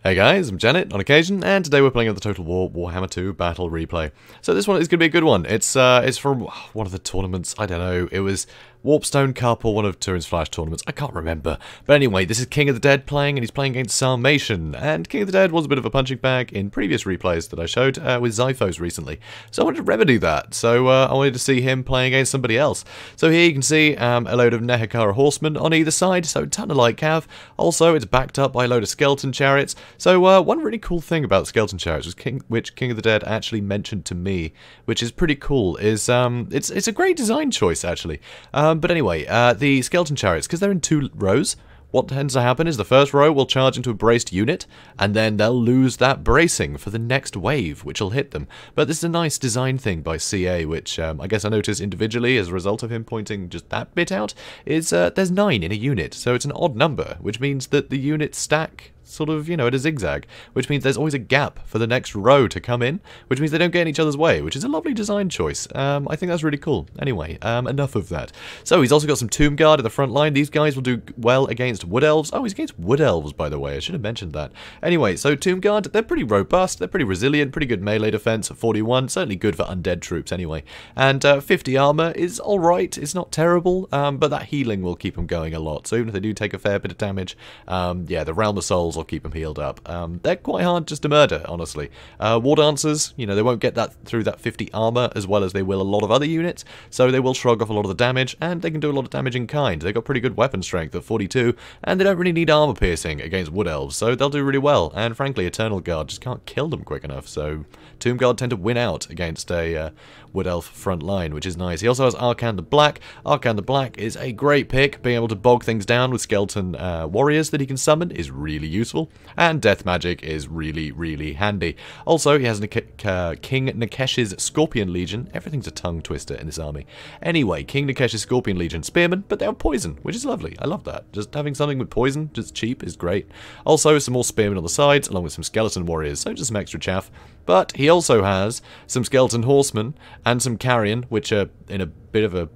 Hey guys, I'm Janet on occasion, and today we're playing the Total War Warhammer II Battle Replay. So this one is going to be a good one. It's from one of the tournaments, I don't know, it was Warpstone Cup or one of Turin's Flash tournaments, I can't remember. But anyway, this is King of the Dead playing, and he's playing against Sarmatian. And King of the Dead was a bit of a punching bag in previous replays that I showed with Zyphos recently. So I wanted to remedy that, so I wanted to see him playing against somebody else. So here you can see a load of Nehekara horsemen on either side, so a ton of light cav. Also, it's backed up by a load of skeleton chariots. So one really cool thing about skeleton chariots, which King of the Dead actually mentioned to me, which is pretty cool, is it's a great design choice actually. But anyway, the skeleton chariots, because they're in two rows, what tends to happen is the first row will charge into a braced unit, and then they'll lose that bracing for the next wave, which will hit them. But this is a nice design thing by CA, which I guess I noticed individually as a result of him pointing just that bit out, is there's 9 in a unit, so it's an odd number, which means that the units stack sort of, you know, at a zigzag, which means there's always a gap for the next row to come in, which means they don't get in each other's way, which is a lovely design choice. I think that's really cool. Anyway, enough of that. So he's also got some Tomb Guard at the front line. These guys will do well against Wood Elves. Oh, he's against Wood Elves, by the way. I should have mentioned that. Anyway, so Tomb Guard, they're pretty robust, they're pretty resilient, pretty good melee defense at 41, certainly good for undead troops anyway. And 50 armor is alright, it's not terrible, but that healing will keep them going a lot. So even if they do take a fair bit of damage, yeah, the Realm of Souls will keep them healed up. They're quite hard just to murder, honestly. War Dancers, you know, they won't get that through that 50 armor as well as they will a lot of other units, so they will shrug off a lot of the damage, and they can do a lot of damage in kind. They've got pretty good weapon strength at 42, and they don't really need armor piercing against Wood Elves, so they'll do really well. And frankly, Eternal Guard just can't kill them quick enough, so Tomb Guard tend to win out against a Wood Elf front line, which is nice. He also has Arcan the Black. Arcan the Black is a great pick. Being able to bog things down with skeleton warriors that he can summon is really useful, and Death Magic is really, really handy. Also, he has King Nakesh's Scorpion Legion. Everything's a tongue twister in this army. Anyway, King Nakesh's Scorpion Legion Spearmen, but they have poison, which is lovely. I love that. Just having something with poison, just cheap, is great. Also, some more Spearmen on the sides, along with some Skeleton Warriors, so just some extra chaff. But he also has some Skeleton Horsemen and some Carrion, which are in a bit of a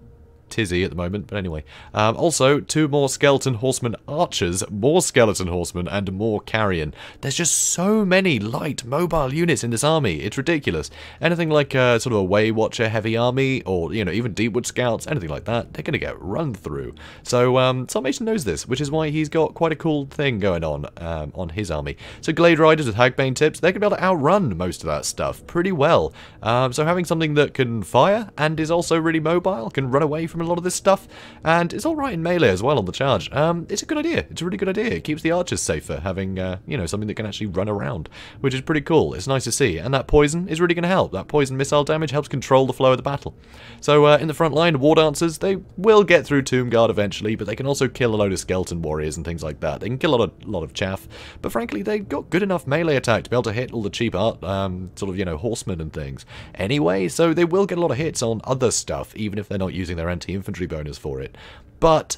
tizzy at the moment, but anyway. Also, 2 more Skeleton Horsemen Archers, more Skeleton Horsemen, and more Carrion. There's just so many light, mobile units in this army. It's ridiculous. Anything like sort of a Way Watcher heavy army, or, you know, even Deepwood Scouts, anything like that, they're going to get run through. So, Sarmatian knows this, which is why he's got quite a cool thing going on his army. So, Glade Riders with Hagbane tips, they're going to be able to outrun most of that stuff pretty well. So, having something that can fire, and is also really mobile, can run away from a lot of this stuff, and it's alright in melee as well on the charge. It's a good idea. It's a really good idea. It keeps the archers safer, having, you know, something that can actually run around, which is pretty cool. It's nice to see, and that poison is really going to help. That poison missile damage helps control the flow of the battle. So, in the front line, War Dancers, they will get through Tomb Guard eventually, but they can also kill a load of Skeleton Warriors and things like that. They can kill a lot of chaff, but frankly, they've got good enough melee attack to be able to hit all the cheap art, sort of, you know, horsemen and things. Anyway, so they will get a lot of hits on other stuff, even if they're not using their anti-infantry bonus for it. But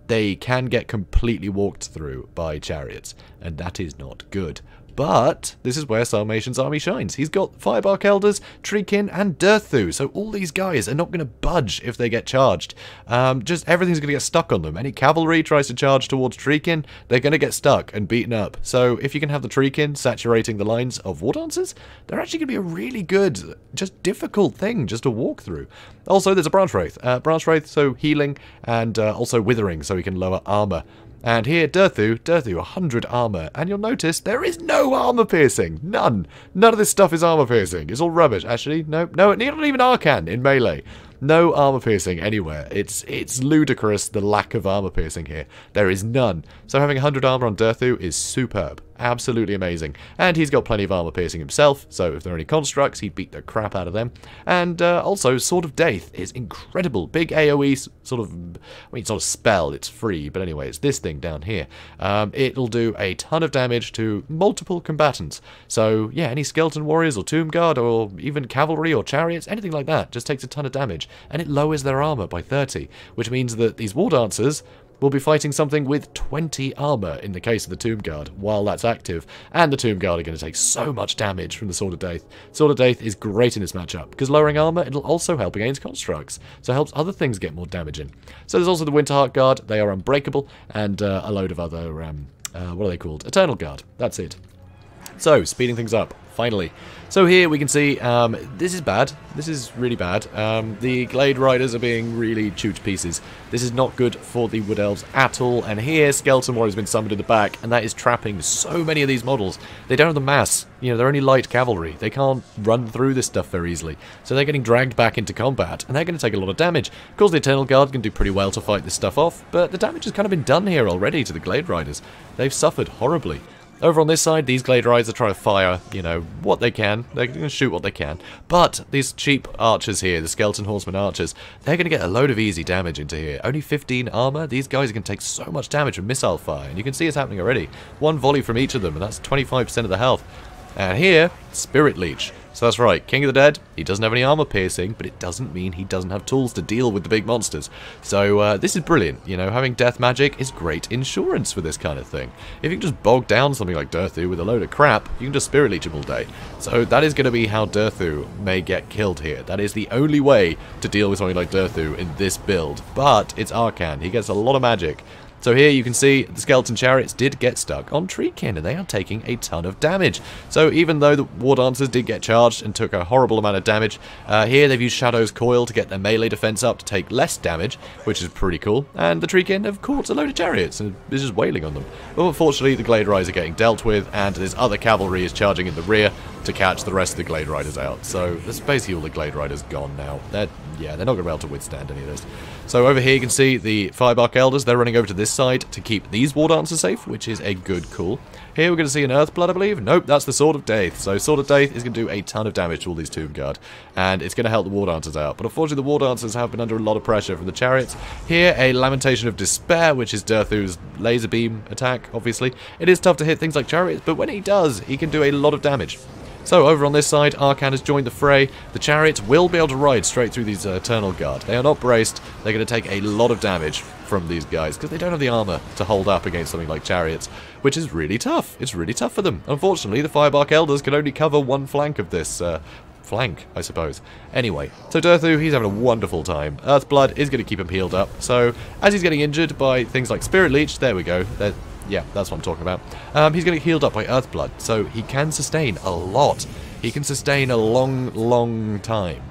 they can get completely walked through by chariots, and that is not good. But this is where Sarmatian's army shines. He's got Firebark Elders, Treekin, and Dirthu, so all these guys are not going to budge if they get charged. Just everything's going to get stuck on them. Any cavalry tries to charge towards Treekin, they're going to get stuck and beaten up. So if you can have the Treekin saturating the lines of War Dancers, they're actually going to be a really good, just difficult thing just to walk through. Also, there's a Branch Wraith. Branch Wraith, so healing, and also withering, so he can lower armor. And here, Dirthu, 100 armor, and you'll notice there is no armor piercing. None. None of this stuff is armor piercing. It's all rubbish. Actually, no, not even Arcan in melee. No armor piercing anywhere. It's ludicrous, the lack of armor piercing here. There is none. So having 100 armor on Dirthu is superb. Absolutely amazing. And he's got plenty of armor piercing himself, so if there are any constructs, he'd beat the crap out of them. And also, Sword of Death is incredible. Big AoE sort of, I mean, it's not a spell, it's free, but anyway, it's this thing down here. It'll do a ton of damage to multiple combatants. So, yeah, any Skeleton Warriors or Tomb Guard or even Cavalry or Chariots, anything like that, just takes a ton of damage. And it lowers their armor by 30, which means that these War Dancers will be fighting something with 20 armor in the case of the Tomb Guard while that's active, and the Tomb Guard are going to take so much damage from the Sword of Death. Sword of Death is great in this matchup because lowering armor, it'll also help against constructs, so it helps other things get more damage in. So there's also the Winterheart Guard. They are unbreakable, and a load of other what are they called? Eternal Guard. That's it. So, speeding things up, finally. So here we can see, this is bad. This is really bad. The Glade Riders are being really chewed to pieces. This is not good for the Wood Elves at all. And here, Skeleton Warrior has been summoned in the back, and that is trapping so many of these models. They don't have the mass. You know, they're only light cavalry. They can't run through this stuff very easily. So they're getting dragged back into combat, and they're going to take a lot of damage. Of course, the Eternal Guard can do pretty well to fight this stuff off, but the damage has kind of been done here already to the Glade Riders. They've suffered horribly. Over on this side, these Glade Riders are trying to fire, you know, what they can. They're going to shoot what they can. But these cheap archers here, the Skeleton Horseman archers, they're going to get a load of easy damage into here. Only 15 armor. These guys are going to take so much damage from missile fire. And you can see it's happening already. One volley from each of them, and that's 25% of the health. And here, Spirit Leech. So that's right, King of the Dead, he doesn't have any armor piercing, but it doesn't mean he doesn't have tools to deal with the big monsters. So this is brilliant, you know, having death magic is great insurance for this kind of thing. If you can just bog down something like Durthu with a load of crap, you can just Spirit Leech him all day. So that is going to be how Durthu may get killed here. That is the only way to deal with something like Durthu in this build. But it's Arcan, he gets a lot of magic. So here you can see the Skeleton Chariots did get stuck on Treekin, and they are taking a ton of damage. So even though the War Dancers did get charged and took a horrible amount of damage, here they've used Shadow's Coil to get their melee defense up to take less damage, which is pretty cool. And the Treekin have caught a load of Chariots and is just wailing on them. But unfortunately, the Glade Riders are getting dealt with, and this other cavalry is charging in the rear to catch the rest of the Glade Riders out. So that's basically all the Glade Riders gone now. They're not going to be able to withstand any of this. So over here you can see the Firebark Elders, they're running over to this side to keep these War Dancers safe, which is a good call. Here we're going to see an Earthblood, I believe. Nope, that's the Sword of Death. So Sword of Death is going to do a ton of damage to all these Tomb Guard, and it's going to help the War Dancers out. But unfortunately the War Dancers have been under a lot of pressure from the Chariots. Here, a Lamentation of Despair, which is Durthu's laser beam attack, obviously. It is tough to hit things like Chariots, but when he does, he can do a lot of damage. So over on this side, Arcan has joined the fray. The Chariots will be able to ride straight through these Eternal Guard. They are not braced. They're going to take a lot of damage from these guys because they don't have the armor to hold up against something like Chariots, which is really tough. It's really tough for them. Unfortunately, the Firebark Elders can only cover one flank of this flank, I suppose. Anyway, so Durthu, he's having a wonderful time. Earthblood is going to keep him healed up. So as he's getting injured by things like Spirit Leech, there we go. Yeah, that's what I'm talking about. He's going to get healed up by Earthblood, so he can sustain a lot. He can sustain a long, long time.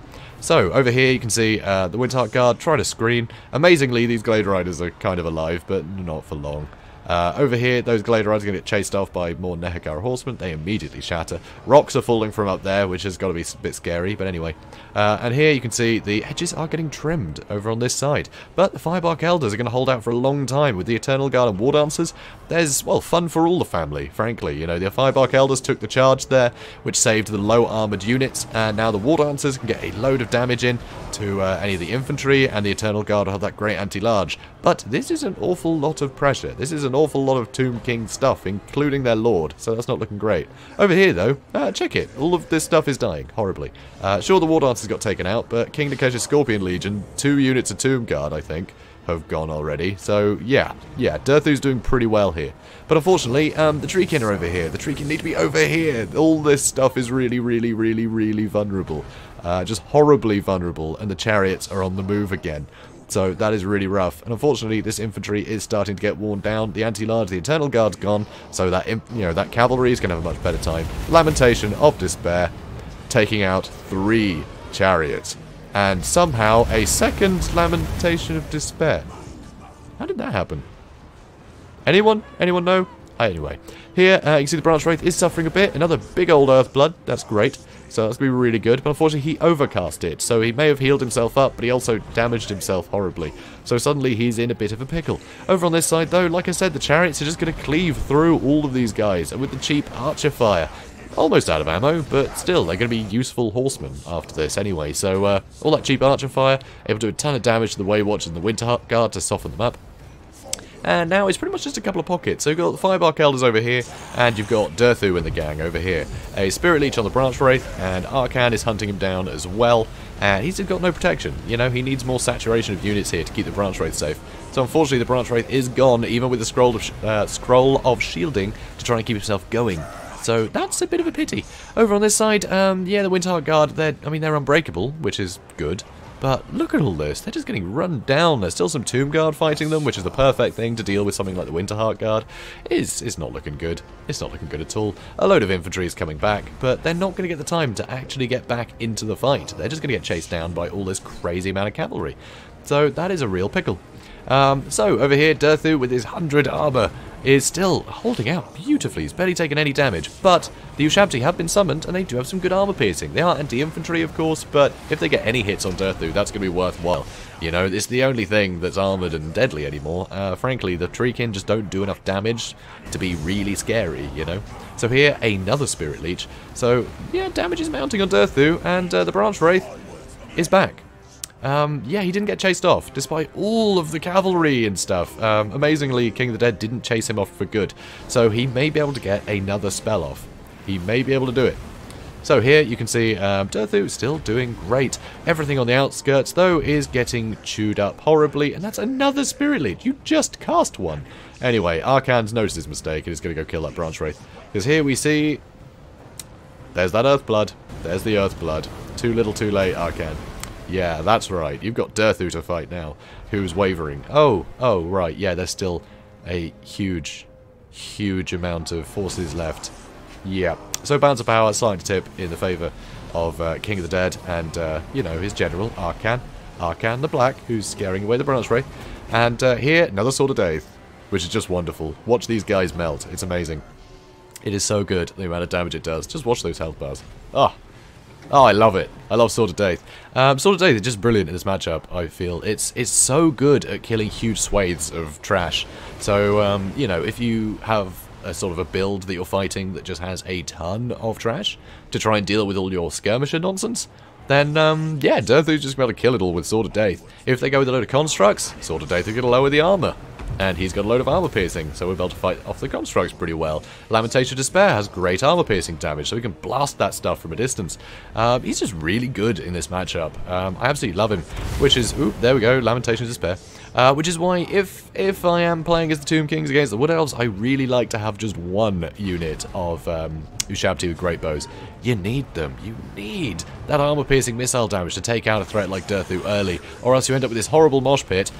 So, over here you can see the Windheart Guard try to screen. Amazingly, these Glade Riders are kind of alive, but not for long. Over here, those Glade Riders are going to get chased off by more Nehekara Horsemen. They immediately shatter. Rocks are falling from up there, which has got to be a bit scary, but anyway. And here you can see the edges are getting trimmed over on this side. But the Firebark Elders are going to hold out for a long time with the Eternal Guard and War Dancers. There's, well, fun for all the family, frankly. You know, the Firebark Elders took the charge there, which saved the low-armoured units, and now the War Dancers can get a load of damage in to any of the infantry, and the Eternal Guard will have that great anti-large. But this is an awful lot of pressure. This is an awful lot of Tomb King stuff, including their Lord, so that's not looking great. Over here, though, check it. All of this stuff is dying, horribly. Sure, the War Dancers got taken out, but King Nakesh's Scorpion Legion, 2 units of Tomb Guard, I think, have gone already. So, yeah, Durthu's doing pretty well here. But unfortunately, the Treekin are over here. The Treekin need to be over here. All this stuff is really, really, really, really vulnerable. Just horribly vulnerable, and the Chariots are on the move again. So that is really rough, and unfortunately this infantry is starting to get worn down. The anti-large, the Eternal Guard's gone, so that that cavalry is going to have a much better time. Lamentation of Despair, taking out 3 Chariots, and somehow a second Lamentation of Despair. How did that happen? Anyone? Anyone know? Anyway, here you can see the Branch Wraith is suffering a bit. Another big old Earthblood. That's great. So that's going to be really good. But unfortunately, he overcast it. So he may have healed himself up, but he also damaged himself horribly. So suddenly, he's in a bit of a pickle. Over on this side, though, like I said, the Chariots are just going to cleave through all of these guys. And with the cheap Archer Fire, almost out of ammo, but still, they're going to be useful horsemen after this anyway. So all that cheap Archer Fire, able to do a ton of damage to the Waywatch and the Windheart Guard to soften them up. And now it's pretty much just a couple of pockets. So you've got the Firebark Elders over here, and you've got Durthu and the gang over here. A Spirit Leech on the Branch Wraith, and Arcan is hunting him down as well. And he's got no protection. You know, he needs more saturation of units here to keep the Branch Wraith safe. So unfortunately, the Branch Wraith is gone, even with the Scroll of Shielding to try and keep himself going. So that's a bit of a pity. Over on this side, yeah, the Windheart Guard, they're unbreakable, which is good. But look at all this. They're just getting run down. There's still some Tomb Guard fighting them, which is the perfect thing to deal with something like the Winterheart Guard. It's not looking good. It's not looking good at all. A load of infantry is coming back, but they're not going to get the time to actually get back into the fight. They're just going to get chased down by all this crazy amount of cavalry. So that is a real pickle. So over here, Durthu with his 100 armor is still holding out beautifully. He's barely taken any damage, but the Ushabti have been summoned and they do have some good armor piercing. They are anti-infantry, of course, but if they get any hits on Durthu, that's going to be worthwhile. You know, it's the only thing that's armored and deadly anymore. Frankly, the Treekin just don't do enough damage to be really scary, you know. So here, another Spirit Leech. So, yeah, damage is mounting on Durthu, and the Branch Wraith is back. Yeah, he didn't get chased off, despite all of the cavalry and stuff. Amazingly, King of the Dead didn't chase him off for good, so he may be able to get another spell off. He may be able to do it. So here you can see Durthu still doing great. Everything on the outskirts, though, is getting chewed up horribly, and that's another Spirit Leech. You just cast one. Anyway, Arkhan's noticed his mistake and is going to go kill that Branch Wraith. Because here we see... There's that Earth Blood. There's the Earth Blood. Too little too late, Arkhan. Yeah, that's right. You've got Durthu to fight now, who's wavering. Oh, right. Yeah, there's still a huge amount of forces left. Yeah. So balance of power, slight tip in the favour of King of the Dead and, you know, his general, Arkhan. Arkhan the Black, who's scaring away the Branch Wraith. And here, another Sword of Death, which is just wonderful. Watch these guys melt. It's amazing. It is so good, the amount of damage it does. Just watch those health bars. Oh, I love it. I love Sword of Death. Sword of Death is just brilliant in this matchup, I feel. It's so good at killing huge swathes of trash. So, you know, if you have a sort of a build that you're fighting that just has a ton of trash to try and deal with all your skirmisher nonsense, then, yeah, Durthu's just going to be able to kill it all with Sword of Death. If they go with a load of constructs, Sword of Death is going to lower the armor. And he's got a load of armor piercing, so we're able to fight off the constructs pretty well. Lamentation of Despair has great armor piercing damage, so we can blast that stuff from a distance. He's just really good in this matchup. I absolutely love him, which is... Oop, there we go, Lamentation of Despair. Which is why, if I am playing as the Tomb Kings against the Wood Elves, I really like to have just one unit of Ushabti with great bows. You need them. You need that armor-piercing missile damage to take out a threat like Durthu early, or else you end up with this horrible mosh pit,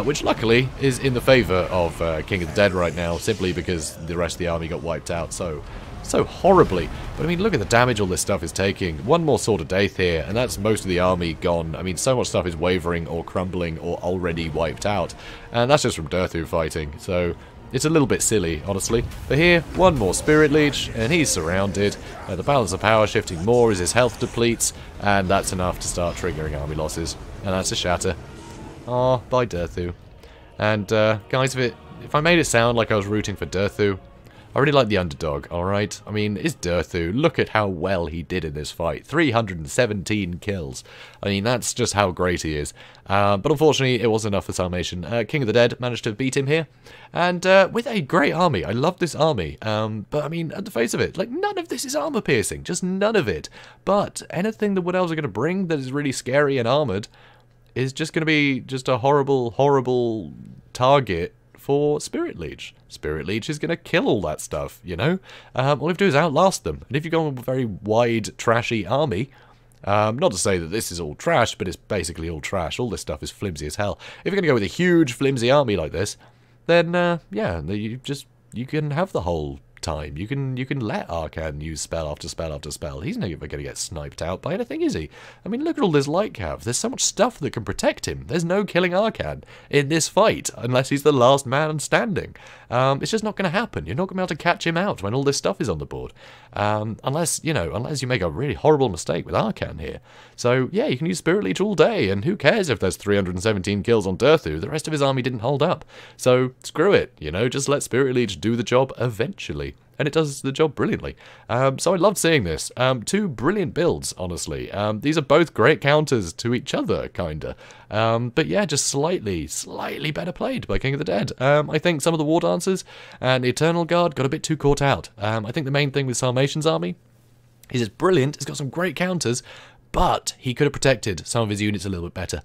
which luckily is in the favour of King of the Dead right now, simply because the rest of the army got wiped out so horribly. But I mean, look at the damage all this stuff is taking. One more Sword of Death here, and that's most of the army gone. I mean, so much stuff is wavering or crumbling or already wiped out. And that's just from Durthu fighting, so it's a little bit silly, honestly. But here, one more Spirit Leech, and he's surrounded. The balance of power shifting more as his health depletes, and that's enough to start triggering army losses. And that's a shatter. Aw, bye Durthu. And, guys, if I made it sound like I was rooting for Durthu, I really like the underdog, alright? I mean, it's Durthu. Look at how well he did in this fight. 317 kills. I mean, that's just how great he is. But unfortunately, it wasn't enough for Salvation. King of the Dead managed to beat him here. And with a great army. I love this army. But I mean, at the face of it, like, none of this is armor piercing. Just none of it. But anything the Wood Elves are going to bring that is really scary and armored is just going to be just a horrible, horrible target for Spirit Leech. Spirit Leech is going to kill all that stuff, you know? All you have to do is outlast them. And if you go on a very wide, trashy army, not to say that this is all trash, but it's basically all trash. All this stuff is flimsy as hell. If you're going to go with a huge, flimsy army like this, then, yeah, you can have the whole time. You can let Arkhan use spell after spell after spell. He's never going to get sniped out by anything, is he? I mean, look at all this light cav. There's so much stuff that can protect him. There's no killing Arkhan in this fight unless he's the last man standing. It's just not going to happen. You're not going to be able to catch him out when all this stuff is on the board. Unless you make a really horrible mistake with Arkhan here. So, yeah, you can use Spirit Leech all day, and who cares if there's 317 kills on Durthu? The rest of his army didn't hold up. So, screw it, just let Spirit Leech do the job eventually. And it does the job brilliantly. So I loved seeing this. Two brilliant builds, honestly. These are both great counters to each other, kinda. But yeah, just slightly better played by King of the Dead. I think some of the War Dancers and the Eternal Guard got a bit too caught out. I think the main thing with Salmation's army is it's brilliant. It's got some great counters. But he could have protected some of his units a little bit better.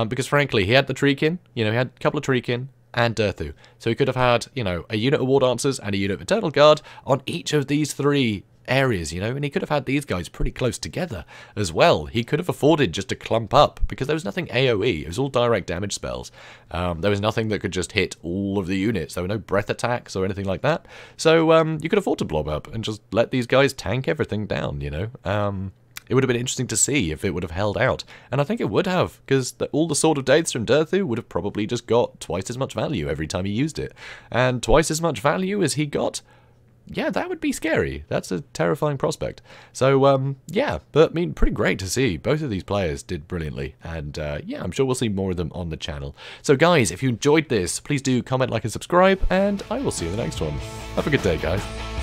Because frankly, he had the Treekin. He had a couple of Treekin and Durthu. So he could have had, a unit of War Dancers and a unit of Eternal Guard on each of these three areas, you know, and he could have had these guys pretty close together as well. He could have afforded just to clump up, because there was nothing AoE. It was all direct damage spells. There was nothing that could just hit all of the units. There were no breath attacks or anything like that. So you could afford to blob up and just let these guys tank everything down, you know. It would have been interesting to see if it would have held out. And I think it would have, because all the Sword of Dates from Durthu would have probably just got twice as much value every time he used it. And twice as much value as he got, yeah, that would be scary. That's a terrifying prospect. So, yeah, but I mean, pretty great to see. Both of these players did brilliantly. And, yeah, I'm sure we'll see more of them on the channel. So, guys, if you enjoyed this, please do comment, like, and subscribe. And I will see you in the next one. Have a good day, guys.